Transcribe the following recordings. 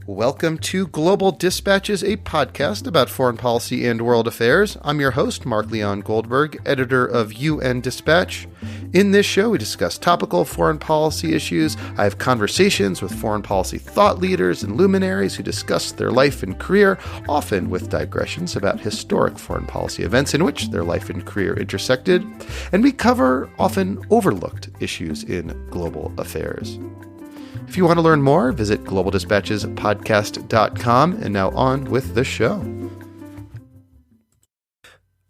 Welcome to Global Dispatches, a podcast about foreign policy and world affairs. I'm your host, Mark Leon Goldberg, editor of UN Dispatch. In this show, we discuss topical foreign policy issues. I have conversations with foreign policy thought leaders and luminaries who discuss their life and career, often with digressions about historic foreign policy events in which their life and career intersected. And we cover often overlooked issues in global affairs. If you want to learn more, visit globaldispatchespodcast.com. And now on with the show.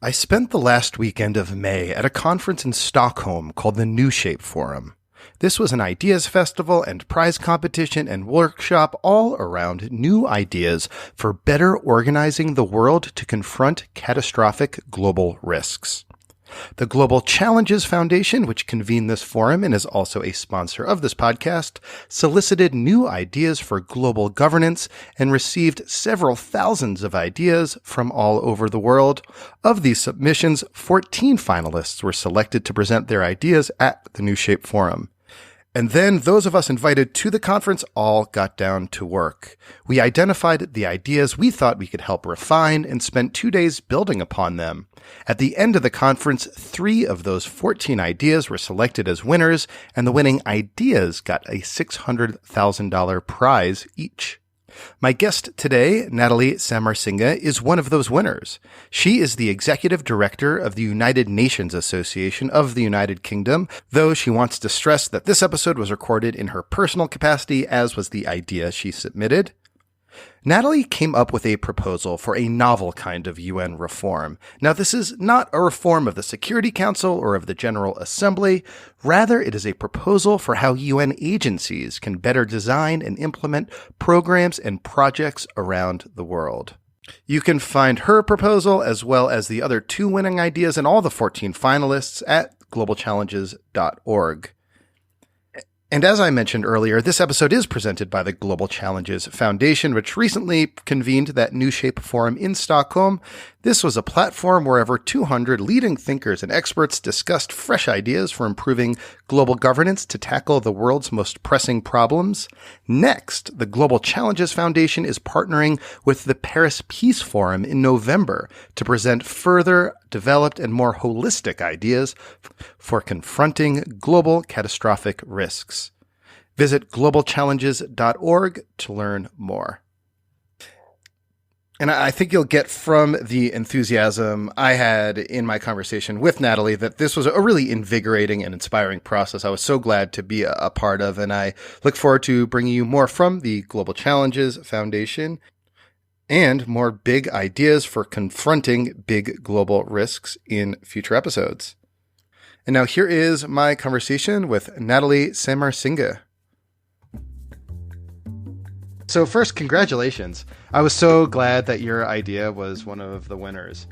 I spent the last weekend of May at a conference in Stockholm called the New Shape Forum. This was an ideas festival and prize competition and workshop all around new ideas for better organizing the world to confront catastrophic global risks. The Global Challenges Foundation, which convened this forum and is also a sponsor of this podcast, solicited new ideas for global governance and received several thousands of ideas from all over the world. Of these submissions, 14 finalists were selected to present their ideas at the New Shape Forum. And then those of us invited to the conference all got down to work. We identified the ideas we thought we could help refine and spent 2 days building upon them. At the end of the conference, 3 of those 14 ideas were selected as winners, and the winning ideas got a $600,000 prize each. My guest today, Natalie Samarsinghe, is one of those winners. She is the executive director of the United Nations Association of the United Kingdom, though she wants to stress that this episode was recorded in her personal capacity, as was the idea she submitted. Natalie came up with a proposal for a novel kind of UN reform. Now, this is not a reform of the Security Council or of the General Assembly. Rather, it is a proposal for how UN agencies can better design and implement programs and projects around the world. You can find her proposal, as well as the other 2 winning ideas and all the 14 finalists, at globalchallenges.org. And as I mentioned earlier, this episode is presented by the Global Challenges Foundation, which recently convened that New Shape Forum in Stockholm. This was a platform where over 200 leading thinkers and experts discussed fresh ideas for improving global governance to tackle the world's most pressing problems. Next, the Global Challenges Foundation is partnering with the Paris Peace Forum in November to present further developed and more holistic ideas for confronting global catastrophic risks. Visit globalchallenges.org to learn more. And I think you'll get from the enthusiasm I had in my conversation with Natalie that this was a really invigorating and inspiring process I was so glad to be a part of, and I look forward to bringing you more from the Global Challenges Foundation and more big ideas for confronting big global risks in future episodes. And now here is my conversation with Natalie Samarsinghe. So first, congratulations. I was so glad that your idea was one of the winners.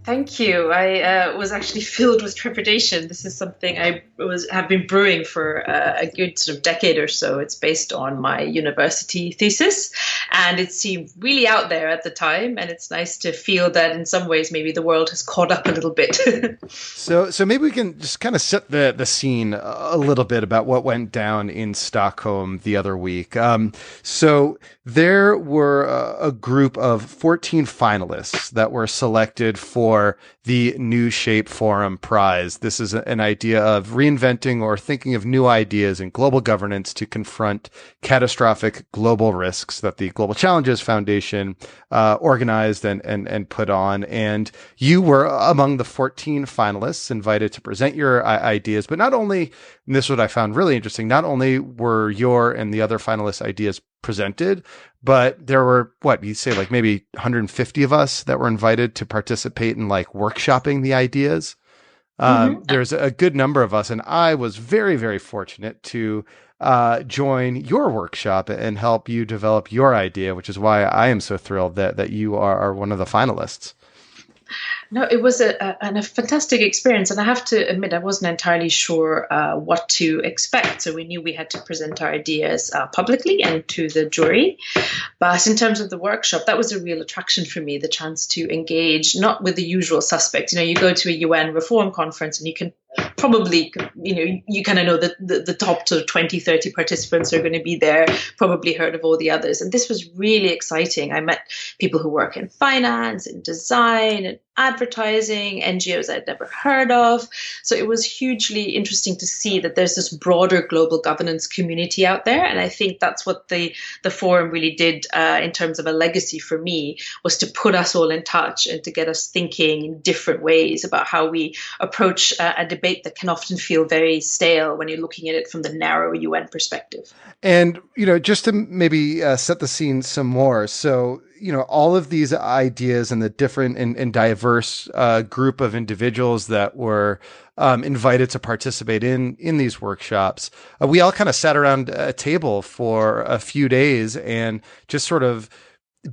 Thank you. I was actually filled with trepidation. This is something I have been brewing for a good sort of decade or so. It's based on my university thesis, and it seemed really out there at the time. And it's nice to feel that in some ways maybe the world has caught up a little bit. So maybe we can just kind of set the scene a little bit about what went down in Stockholm the other week. So there were a group of 14 finalists that were selected for the New Shape Forum Prize. This is an idea of reinventing or thinking of new ideas in global governance to confront catastrophic global risks that the Global Challenges Foundation organized and put on. And you were among the 14 finalists invited to present your ideas. But not only, and this is what I found really interesting, not only were your and the other finalists' ideas presented, but there were, you say like maybe 150 of us that were invited to participate in like workshopping the ideas. There's a good number of us, and I was very, very fortunate to join your workshop and help you develop your idea, which is why I am so thrilled that you are one of the finalists. No, it was a fantastic experience. And I have to admit, I wasn't entirely sure what to expect. So we knew we had to present our ideas publicly and to the jury. But in terms of the workshop, that was a real attraction for me, the chance to engage, not with the usual suspects. You know, you go to a UN reform conference and you can probably, you kind of know that the top sort of 20, 30 participants are going to be there, probably heard of all the others. And this was really exciting. I met people who work in finance and design and advertising, NGOs I'd never heard of. So it was hugely interesting to see that there's this broader global governance community out there. And I think that's what the forum really did in terms of a legacy for me, was to put us all in touch and to get us thinking in different ways about how we approach a debate that can often feel very stale when you're looking at it from the narrow UN perspective. And, just to maybe set the scene some more. So, all of these ideas and the different and diverse group of individuals that were invited to participate in these workshops, we all kind of sat around a table for a few days and just sort of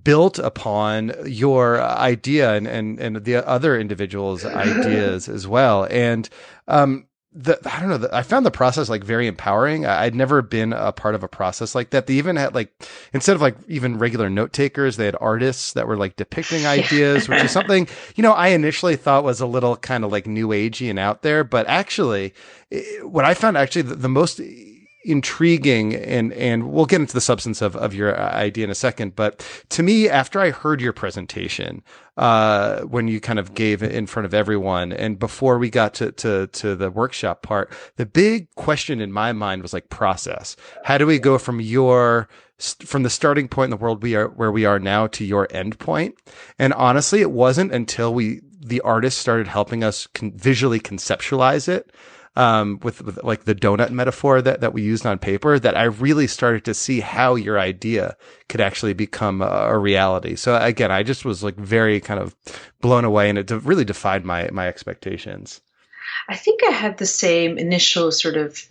built upon your idea and the other individuals' ideas as well. And I don't know, I found the process like very empowering. I'd never been a part of a process like that. They even had instead of even regular note takers, they had artists that were like depicting ideas, which is something, I initially thought was a little kind of like new agey and out there. But actually, what I found actually the most intriguing, and we'll get into the substance of your idea in a second. But to me, after I heard your presentation, when you kind of gave it in front of everyone, and before we got to the workshop part, the big question in my mind was like process. How do we go from the starting point in the world where we are now to your end point? And honestly, it wasn't until the artists started helping us visually conceptualize it, with like the donut metaphor that we used on paper, that I really started to see how your idea could actually become a reality. So again, I just was like very kind of blown away, and it really defied my expectations. I think I had the same initial sort of,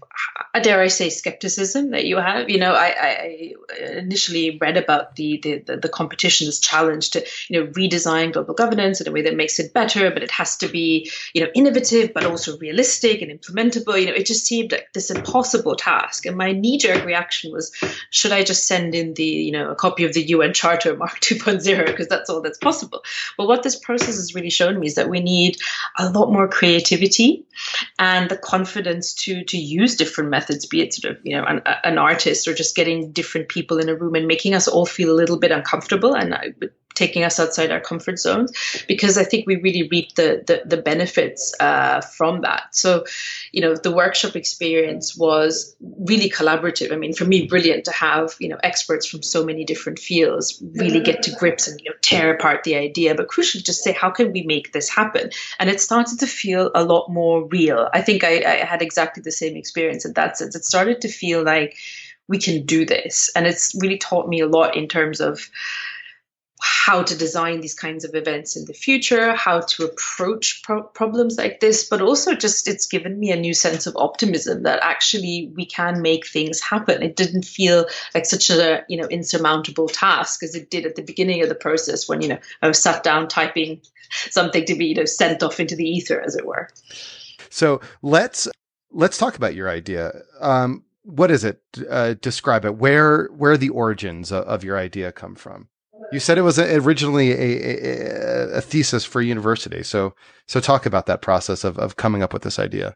dare I say, skepticism that you have. I initially read about the competition, this challenge to, redesign global governance in a way that makes it better, but it has to be, innovative, but also realistic and implementable. It just seemed like this impossible task. And my knee-jerk reaction was, should I just send in a copy of the UN Charter Mark 2.0, because that's all that's possible. But what this process has really shown me is that we need a lot more creativity and the confidence to use different methods, be it sort of, an artist, or just getting different people in a room and making us all feel a little bit uncomfortable and taking us outside our comfort zones, because I think we really reap the benefits from that. So, the workshop experience was really collaborative. I mean, for me, brilliant to have, experts from so many different fields really get to grips and, tear apart the idea, but crucially just say, how can we make this happen? And it started to feel a lot more real. I think I had exactly the same experience in that sense. It started to feel like we can do this. And it's really taught me a lot in terms of how to design these kinds of events in the future, how to approach problems like this, but also just it's given me a new sense of optimism that actually we can make things happen. It didn't feel like such a insurmountable task as it did at the beginning of the process when I was sat down typing something to be sent off into the ether, as it were. So let's talk about your idea. What is it? Describe it. Where the origins of your idea come from? You said it was originally a thesis for university. So talk about that process of coming up with this idea.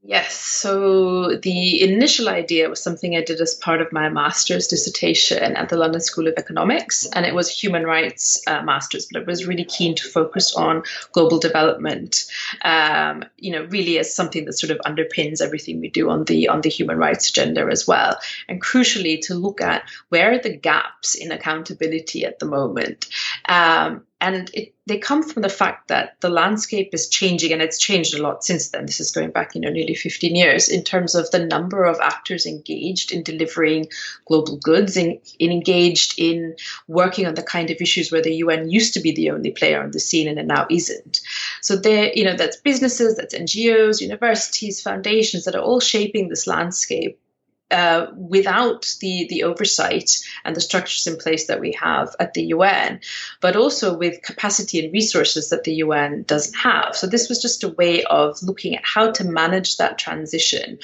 Yes. So the initial idea was something I did as part of my master's dissertation at the London School of Economics, and it was human rights master's, but I was really keen to focus on global development, really as something that sort of underpins everything we do on the human rights agenda as well. And crucially, to look at where are the gaps in accountability at the moment. And they come from the fact that the landscape is changing, and it's changed a lot since then. This is going back, nearly 15 years in terms of the number of actors engaged in delivering global goods and engaged in working on the kind of issues where the UN used to be the only player on the scene and it now isn't. So that's businesses, that's NGOs, universities, foundations that are all shaping this landscape. Without the oversight and the structures in place that we have at the UN, but also with capacity and resources that the UN doesn't have. So this was just a way of looking at how to manage that transition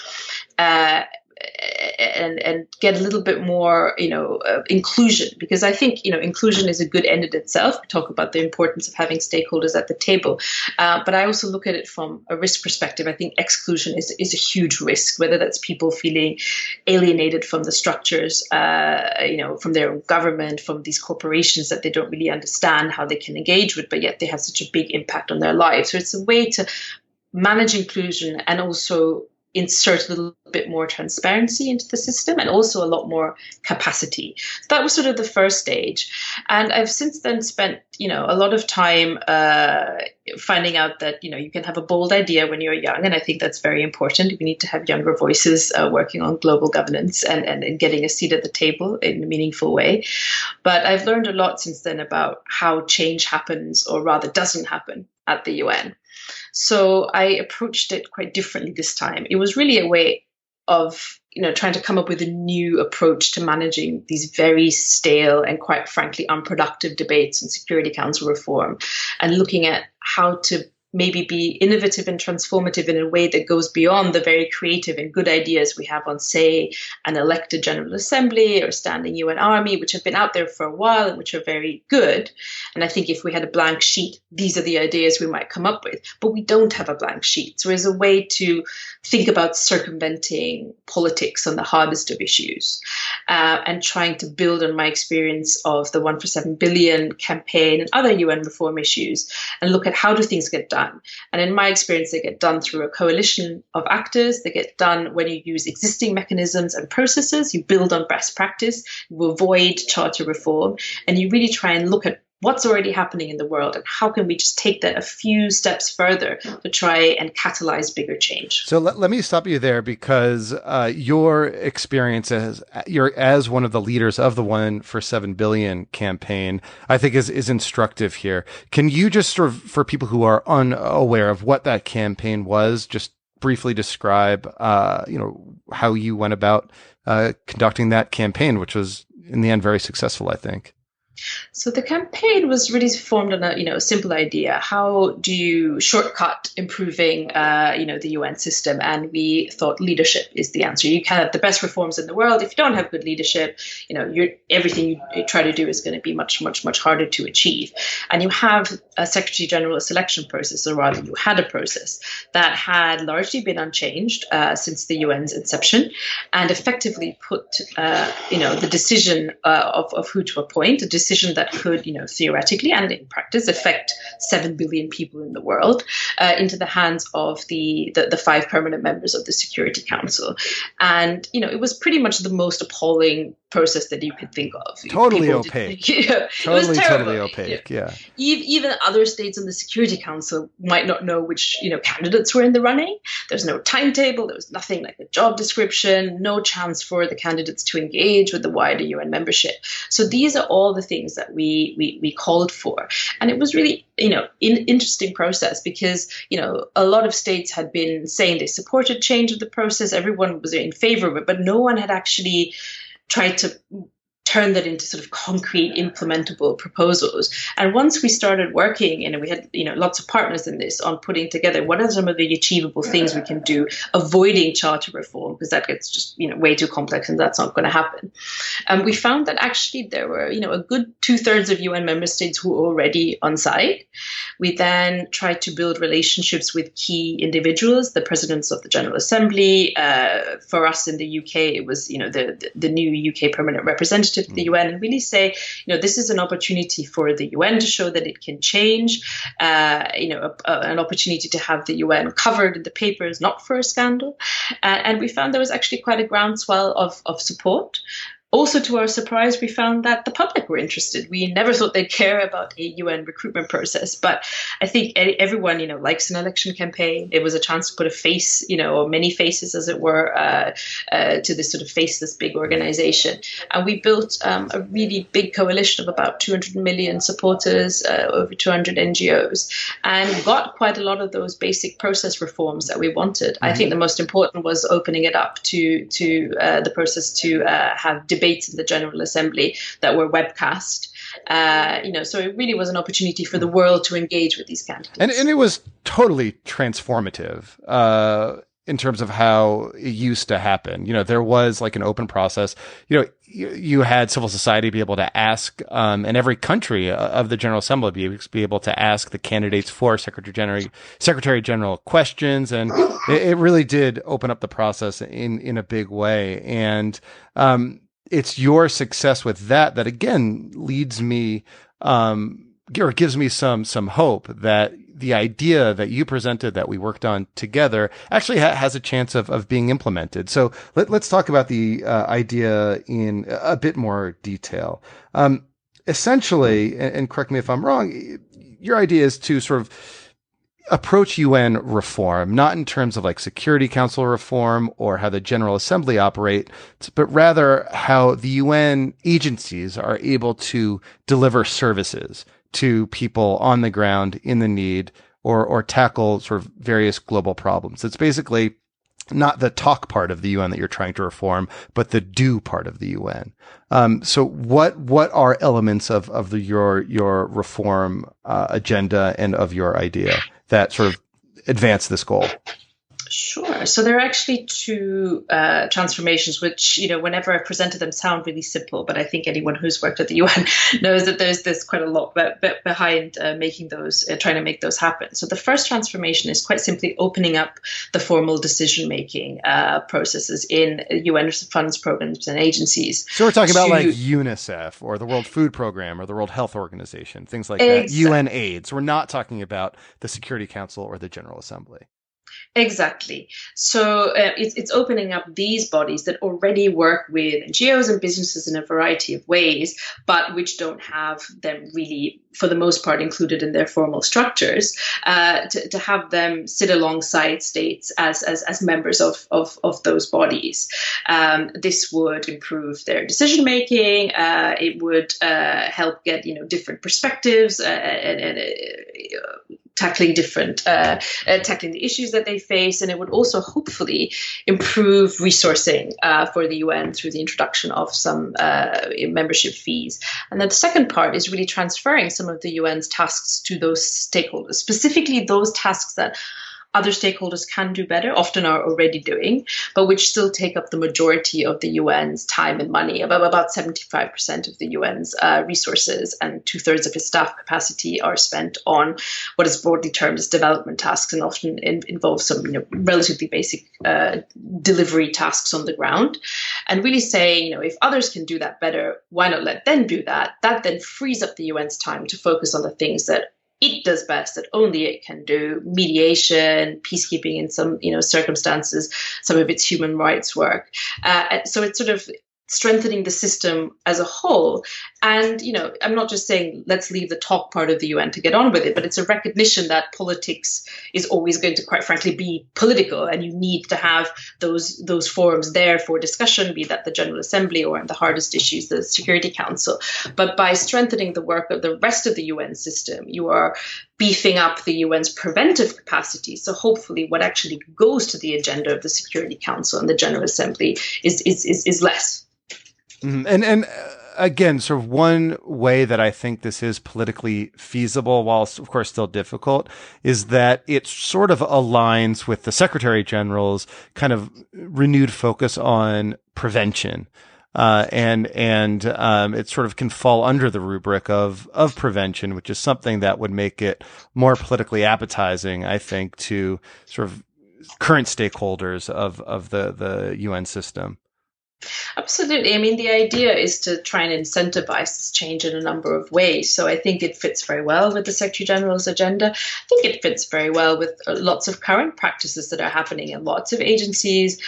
and get a little bit more, inclusion, because I think, inclusion is a good end in itself. We talk about the importance of having stakeholders at the table, but I also look at it from a risk perspective. I think exclusion is a huge risk, whether that's people feeling alienated from the structures, from their own government, from these corporations that they don't really understand how they can engage with, but yet they have such a big impact on their lives. So it's a way to manage inclusion and also insert a little bit more transparency into the system and also a lot more capacity. So that was sort of the first stage. And I've since then spent, a lot of time finding out that, you can have a bold idea when you're young. And I think that's very important. We need to have younger voices working on global governance and getting a seat at the table in a meaningful way. But I've learned a lot since then about how change happens, or rather doesn't happen, at the UN. So I approached it quite differently this time. It was really a way of, trying to come up with a new approach to managing these very stale and, quite frankly, unproductive debates on Security Council reform, and looking at how to maybe be innovative and transformative in a way that goes beyond the very creative and good ideas we have on, say, an elected General Assembly or standing UN army, which have been out there for a while and which are very good. And I think if we had a blank sheet, these are the ideas we might come up with. But we don't have a blank sheet. So there's a way to think about circumventing politics on the hardest of issues, and trying to build on my experience of the 1 for 7 billion campaign and other UN reform issues, and look at how do things get done. And in my experience, they get done through a coalition of actors. They get done when you use existing mechanisms and processes. You build on best practice. You avoid charter reform. And you really try and look at what's already happening in the world and how can we just take that a few steps further to try and catalyze bigger change. So let me stop you there, because your experience as one of the leaders of the 1 for 7 billion campaign, I think is instructive here. Can you just sort of, for people who are unaware of what that campaign was, just briefly describe, how you went about conducting that campaign, which was in the end very successful, I think? So the campaign was really formed on a simple idea. How do you shortcut improving the UN system? And we thought leadership is the answer. You can have the best reforms in the world. If you don't have good leadership, everything you try to do is going to be much, much, much harder to achieve. And you have a Secretary General selection process, or rather you had a process that had largely been unchanged since the UN's inception, and effectively put the decision of who to appoint, a decision that could, theoretically and in practice affect 7 billion people in the world, into the hands of the 5 permanent members of the Security Council. And, it was pretty much the most appalling process that you could think of. Totally opaque. It was terrible. Totally opaque, yeah. Even other states on the Security Council might not know which, candidates were in the running. There's no timetable. There was nothing like a job description, no chance for the candidates to engage with the wider UN membership. So these are all the things that we called for. And it was really, interesting process, because, a lot of states had been saying they supported change of the process. Everyone was in favor of it, but no one had actually tried to turn that into sort of concrete implementable proposals. And once we started working, and we had lots of partners in this, on putting together what are some of the achievable things we can do, avoiding charter reform, because that gets just way too complex and that's not going to happen. We found that actually there were a good 2/3 of UN member states who were already on side. We then tried to build relationships with key individuals, the presidents of the General Assembly. For us in the UK, it was the new UK permanent representative to the UN, and really say, this is an opportunity for the UN to show that it can change, an opportunity to have the UN covered in the papers, not for a scandal. And we found there was actually quite a groundswell of support. Also, to our surprise, we found that the public were interested. We never thought they'd care about a UN recruitment process, but I think everyone, likes an election campaign. It was a chance to put a face, or many faces, as it were, to this sort of faceless big organization. And we built a really big coalition of about 200 million supporters, over 200 NGOs, and got quite a lot of those basic process reforms that we wanted. Mm-hmm. I think the most important was opening it up to the process to have debates in the General Assembly that were webcast. So it really was an opportunity for the world to engage with these candidates. And it was totally transformative. in terms of how it used to happen. There was like an open process. You had civil society be able to ask, and every country of the General Assembly be able to ask the candidates for Secretary General questions, and it really did open up the process in a big way. And it's your success with that again leads me, or gives me some hope that the idea that you presented that we worked on together actually has a chance of being implemented. So let's talk about the idea in a bit more detail. Essentially, and correct me if I'm wrong, your idea is to sort of approach UN reform, not in terms of like Security Council reform or how the General Assembly operates, but rather how the UN agencies are able to deliver services to people on the ground in the need, or tackle sort of various global problems. It's basically not the talk part of the UN that you're trying to reform, but the do part of the UN. So what are elements of your reform agenda and of your idea that sort of advance this goal? Sure. So there are actually two transformations, which, whenever I presented them, sound really simple. But I think anyone who's worked at the UN knows that there's quite a lot behind making those, trying to make those happen. So the first transformation is quite simply opening up the formal decision-making processes in UN funds, programs, and agencies. So we're talking about like UNICEF or the World Food Program or the World Health Organization, things like that. UN AIDS. We're not talking about the Security Council or the General Assembly. Exactly. So it's opening up these bodies that already work with NGOs and businesses in a variety of ways, but which don't have them really, for the most part, included in their formal structures, to have them sit alongside states as members of those bodies. This would improve their decision making. It would help get different perspectives and tackling the issues that they face, and it would also hopefully improve resourcing for the UN through the introduction of some membership fees. And then the second part is really transferring some of the UN's tasks to those stakeholders, specifically those tasks that other stakeholders can do better, often are already doing, but which still take up the majority of the UN's time and money. About 75% of the UN's resources and 2/3 of its staff capacity are spent on what is broadly termed as development tasks, and often involve some relatively basic delivery tasks on the ground. And really saying, if others can do that better, why not let them do that? That then frees up the UN's time to focus on the things that it does best, that only it can do: mediation, peacekeeping in some circumstances, some of its human rights work. So it's sort of strengthening the system as a whole. And, I'm not just saying let's leave the talk part of the UN to get on with it, but it's a recognition that politics is always going to, quite frankly, be political, and you need to have those forums there for discussion, be that the General Assembly or, in the hardest issues, the Security Council. But by strengthening the work of the rest of the UN system, you are beefing up the UN's preventive capacity. So hopefully what actually goes to the agenda of the Security Council and the General Assembly is less. Mm-hmm. And again, sort of one way that I think this is politically feasible, while of course still difficult, is that it sort of aligns with the Secretary General's kind of renewed focus on prevention. And it sort of can fall under the rubric of prevention, which is something that would make it more politically appetizing, I think, to sort of current stakeholders of the UN system. Absolutely. I mean, the idea is to try and incentivize this change in a number of ways. So I think it fits very well with the Secretary General's agenda. I think it fits very well with lots of current practices that are happening in lots of agencies,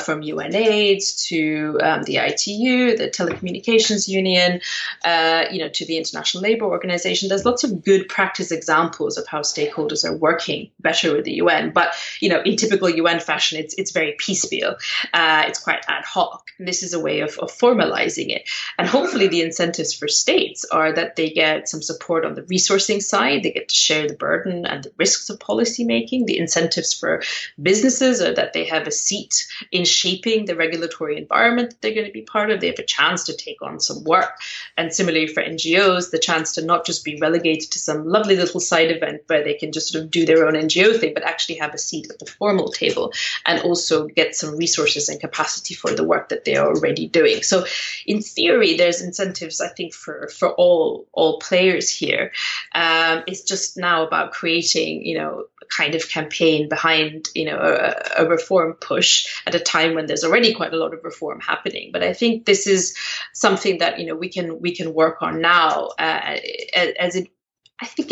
from UNAIDS to the ITU, the Telecommunications Union, to the International Labour Organization. There's lots of good practice examples of how stakeholders are working better with the UN. But, in typical UN fashion, it's very piecemeal. It's quite ad hoc. And this is a way of formalizing it. And hopefully the incentives for states are that they get some support on the resourcing side. They get to share the burden and the risks of policy making. The incentives for businesses are that they have a seat in shaping the regulatory environment that they're going to be part of. They have a chance to take on some work. And similarly for NGOs, the chance to not just be relegated to some lovely little side event where they can just sort of do their own NGO thing, but actually have a seat at the formal table and also get some resources and capacity for the work that they are already doing. So in theory, there's incentives, I think, for all players here. It's just now about creating, a kind of campaign behind, a reform push at a time when there's already quite a lot of reform happening. But I think this is something that, we can work on now, as it. I think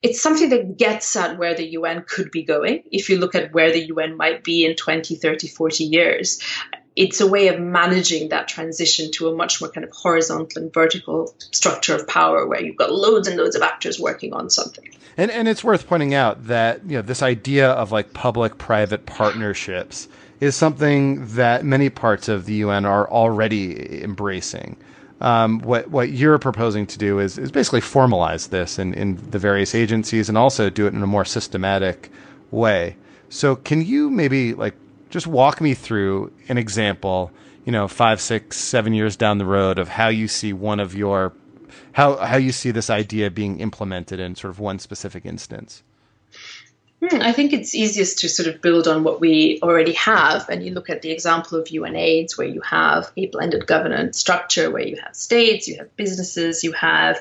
it's something that gets at where the UN could be going. If you look at where the UN might be in 20, 30, 40 years, it's a way of managing that transition to a much more kind of horizontal and vertical structure of power where you've got loads and loads of actors working on something. And it's worth pointing out that, this idea of like public-private partnerships is something that many parts of the UN are already embracing. What you're proposing to do is basically formalize this in the various agencies and also do it in a more systematic way. So can you maybe just walk me through an example, 5, 6, 7 years down the road of how you see how you see this idea being implemented in sort of one specific instance? I think it's easiest to sort of build on what we already have. And you look at the example of UNAIDS, where you have a blended governance structure, where you have states, you have businesses, you have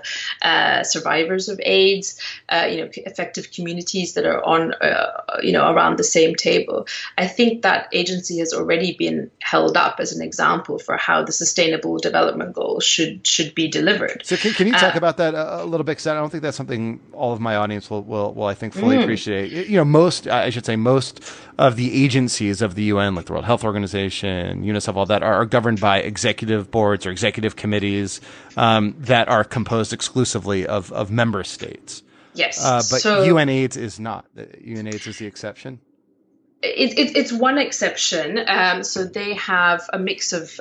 survivors of AIDS, effective communities that are on, around the same table. I think that agency has already been held up as an example for how the Sustainable Development Goals should be delivered. So can you talk about that a little bit? Because I don't think that's something all of my audience will I think, fully appreciate. Most of the agencies of the UN, like the World Health Organization, UNICEF, all that, are governed by executive boards or executive committees that are composed exclusively of member states. Yes. But UNAIDS is not. UNAIDS is the exception. It's one exception. So they have a mix of,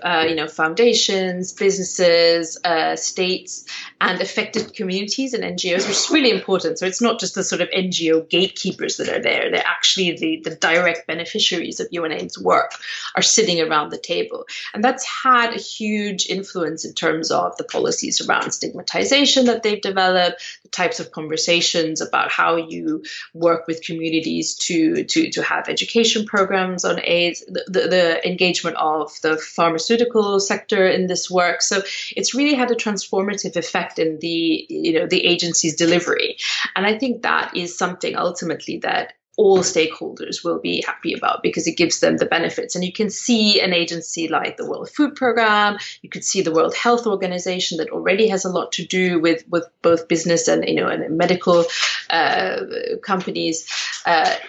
foundations, businesses, states, and affected communities and NGOs, which is really important. So it's not just the sort of NGO gatekeepers that are there. They're actually the direct beneficiaries of UNAIDS work are sitting around the table. And that's had a huge influence in terms of the policies around stigmatization that they've developed, the types of conversations about how you work with communities to have education programs on AIDS, the engagement of the pharmaceutical sector in this work. So it's really had a transformative effect in the agency's delivery. And I think that is something ultimately that all stakeholders will be happy about because it gives them the benefits. And you can see an agency like the World Food Programme, you could see the World Health Organization that already has a lot to do with both business and and medical companies.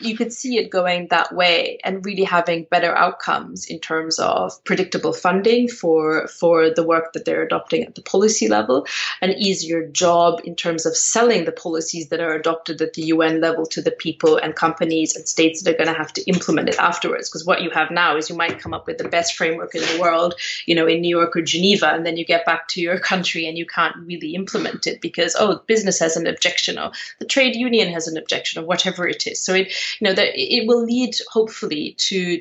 You could see it going that way and really having better outcomes in terms of predictable funding for the work that they're adopting at the policy level, an easier job in terms of selling the policies that are adopted at the UN level to the people and companies and states that are going to have to implement it afterwards. Because what you have now is you might come up with the best framework in the world, in New York or Geneva, and then you get back to your country and you can't really implement it because, business has an objection or the trade union has an objection or whatever it is. So it will lead hopefully to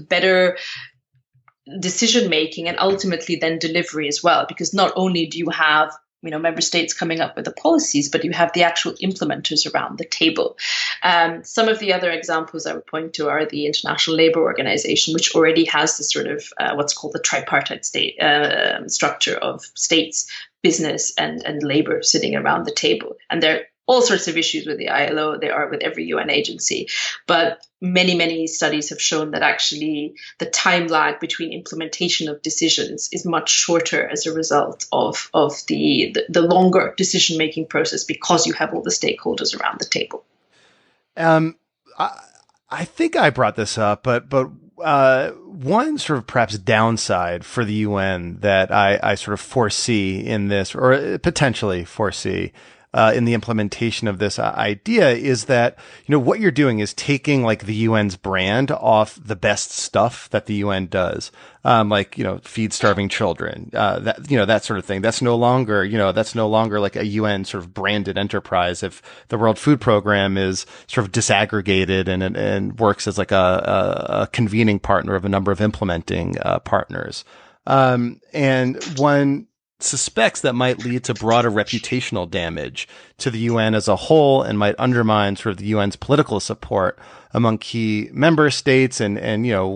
better decision making and ultimately then delivery as well, because not only do you have member states coming up with the policies, but you have the actual implementers around the table. Some of the other examples I would point to are the International Labour Organization, which already has this sort of what's called the tripartite state structure of states, business, and labor sitting around the table. And there are all sorts of issues with the ILO. There are with every UN agency. But many, many studies have shown that actually the time lag between implementation of decisions is much shorter as a result of the longer decision-making process because you have all the stakeholders around the table. I think I brought this up, but one sort of perhaps downside for the UN that I sort of foresee in this, or potentially foresee, in the implementation of this idea is that, what you're doing is taking like the UN's brand off the best stuff that the UN does. Feed starving children, that sort of thing. That's no longer like a UN sort of branded enterprise. If the World Food Program is sort of disaggregated and works as like a convening partner of a number of implementing, partners. And one suspects that might lead to broader reputational damage to the UN as a whole and might undermine sort of the UN's political support among key member states. And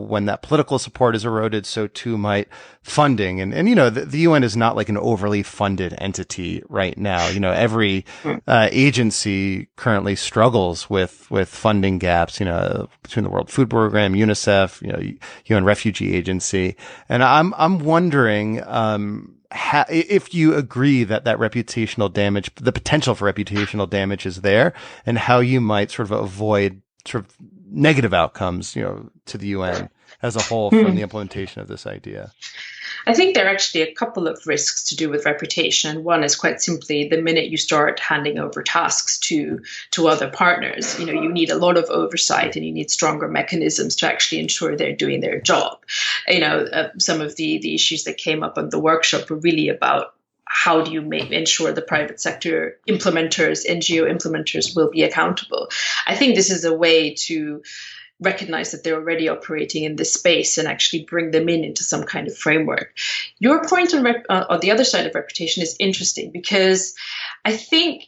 when that political support is eroded, so too might funding. And the UN is not like an overly funded entity right now. Every agency currently struggles with funding gaps, between the World Food Program, UNICEF, UN Refugee Agency. And I'm wondering, if you agree that reputational damage, the potential for reputational damage is there, and how you might sort of avoid sort of negative outcomes, to the UN as a whole from the implementation of this idea. I think there are actually a couple of risks to do with reputation. One is quite simply the minute you start handing over tasks to other partners, you need a lot of oversight and you need stronger mechanisms to actually ensure they're doing their job. Some of the issues that came up on the workshop were really about how do you ensure the private sector implementers, NGO implementers will be accountable. I think this is a way to recognize that they're already operating in this space and actually bring them into some kind of framework. Your point on the other side of reputation is interesting because I think,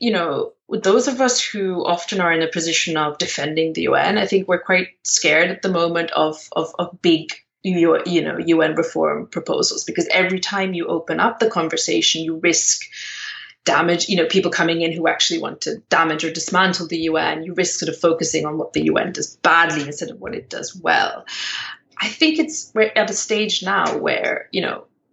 those of us who often are in a position of defending the UN, I think we're quite scared at the moment of big UN reform proposals, because every time you open up the conversation, you risk damage, people coming in who actually want to damage or dismantle the UN. You risk sort of focusing on what the UN does badly instead of what it does well. I think we're at a stage now where,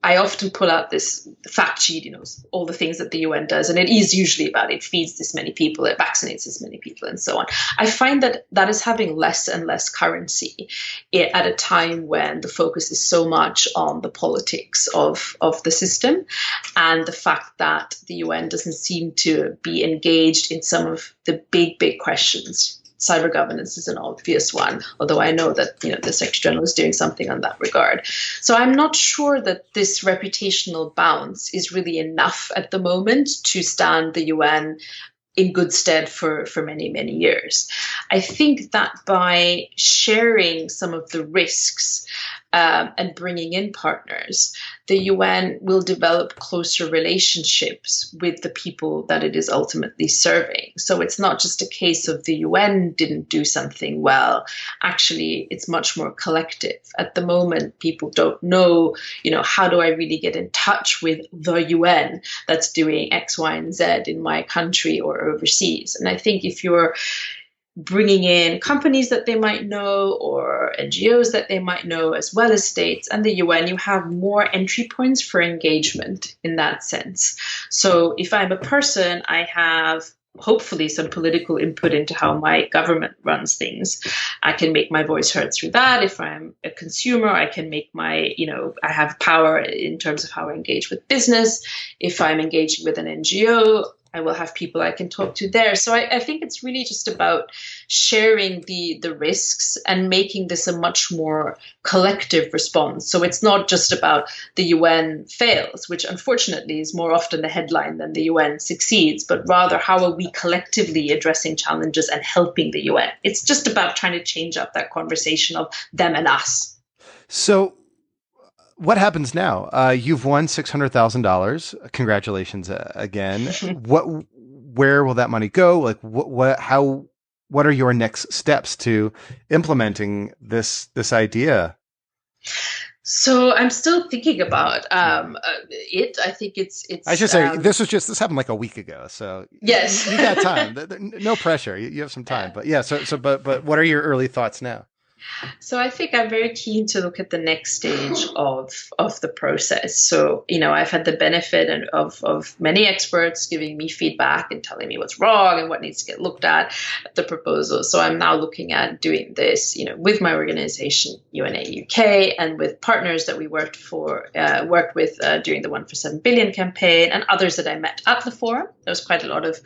I often pull out this fact sheet, all the things that the UN does, and it is usually about it feeds this many people, it vaccinates this many people, and so on. I find that is having less and less currency at a time when the focus is so much on the politics of the system, and the fact that the UN doesn't seem to be engaged in some of the big questions. Cyber governance is an obvious one, although I know that the Secretary General is doing something on that regard. So I'm not sure that this reputational bounce is really enough at the moment to stand the UN in good stead for many years. I think that by sharing some of the risks and bringing in partners, the UN will develop closer relationships with the people that it is ultimately serving. So it's not just a case of the UN didn't do something well. Actually, it's much more collective. At the moment, people don't know, how do I really get in touch with the UN that's doing X, Y, and Z in my country or overseas? And I think if you're bringing in companies that they might know or NGOs that they might know, as well as states and the UN, you have more entry points for engagement in that sense. So if I'm a person, I have hopefully some political input into how my government runs things. I can make my voice heard through that. If I'm a consumer, I can make I have power in terms of how I engage with business. If I'm engaging with an NGO, I will have people I can talk to there. So I think it's really just about sharing the risks and making this a much more collective response. So it's not just about the UN fails, which unfortunately is more often the headline than the UN succeeds, but rather how are we collectively addressing challenges and helping the UN? It's just about trying to change up that conversation of them and us. So what happens now? You've won $600,000. Congratulations again. Where will that money go? Like, what are your next steps to implementing this idea? So I'm still thinking about it. I think it's. I should say this happened like a week ago. So yes, you got time. No pressure. You have some time. But yeah. But what are your early thoughts now? So I think I'm very keen to look at the next stage of the process. So, I've had the benefit of many experts giving me feedback and telling me what's wrong and what needs to get looked at the proposal. So I'm now looking at doing this, with my organization, UNA UK, and with partners that we worked with during the 1 for 7 billion campaign and others that I met at the forum. There was quite a lot of,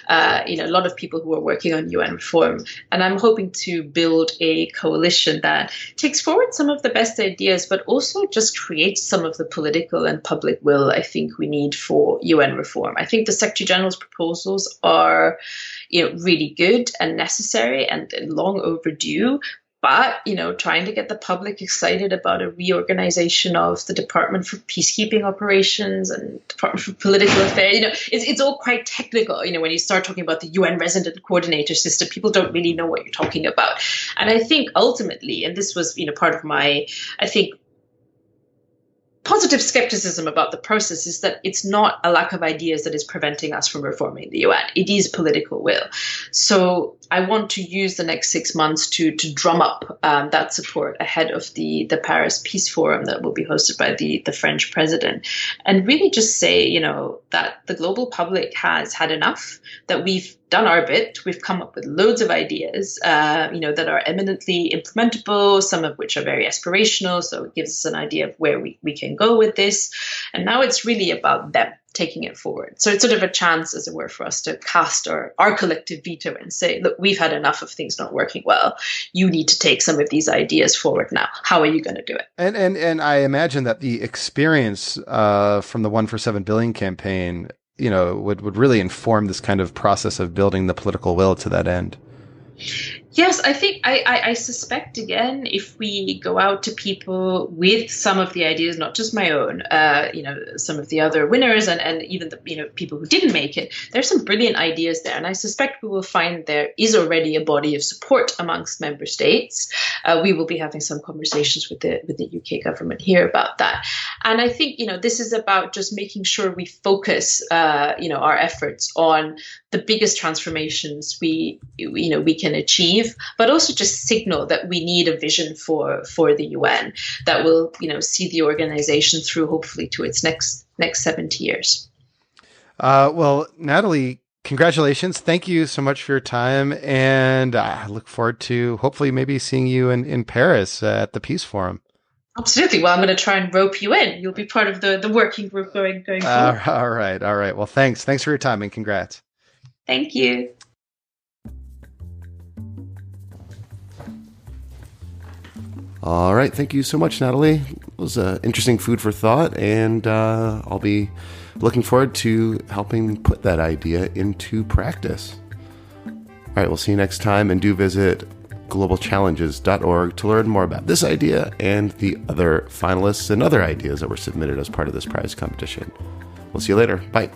a lot of people who were working on UN reform. And I'm hoping to build a coalition that takes forward some of the best ideas, but also just creates some of the political and public will I think we need for UN reform. I think the Secretary General's proposals are, really good and necessary and long overdue. But, trying to get the public excited about a reorganization of the Department for Peacekeeping Operations and Department for Political Affairs, it's all quite technical. When you start talking about the UN Resident Coordinator system, people don't really know what you're talking about. And I think ultimately, and this was, part of my, I think, positive skepticism about the process is that it's not a lack of ideas that is preventing us from reforming the UN. It is political will. So I want to use the next 6 months to drum up that support ahead of the Paris Peace Forum that will be hosted by the French president, and really just say, that the global public has had enough, that we've done our bit. We've come up with loads of ideas, that are eminently implementable, some of which are very aspirational. So it gives us an idea of where we can go with this. And now it's really about them taking it forward. So it's sort of a chance, as it were, for us to cast our collective veto and say, look, we've had enough of things not working well. You need to take some of these ideas forward now. How are you going to do it? And I imagine that the experience from the 1 for 7 billion campaign, would really inform this kind of process of building the political will to that end. Yes, I think I suspect, again, if we go out to people with some of the ideas, not just my own, some of the other winners and even the people who didn't make it, there's some brilliant ideas there. And I suspect we will find there is already a body of support amongst member states. We will be having some conversations with the UK government here about that. And I think, this is about just making sure we focus, our efforts on the biggest transformations we can achieve, but also just signal that we need a vision for the UN that will, see the organization through, hopefully, to its next 70 years. Well, Natalie, congratulations. Thank you so much for your time. And I look forward to hopefully maybe seeing you in Paris at the Peace Forum. Absolutely. Well, I'm going to try and rope you in. You'll be part of the working group going forward. All right. Well, thanks. Thanks for your time and congrats. Thank you. All right. Thank you so much, Natalie. It was interesting food for thought, and I'll be looking forward to helping put that idea into practice. All right. We'll see you next time, and do visit globalchallenges.org to learn more about this idea and the other finalists and other ideas that were submitted as part of this prize competition. We'll see you later. Bye.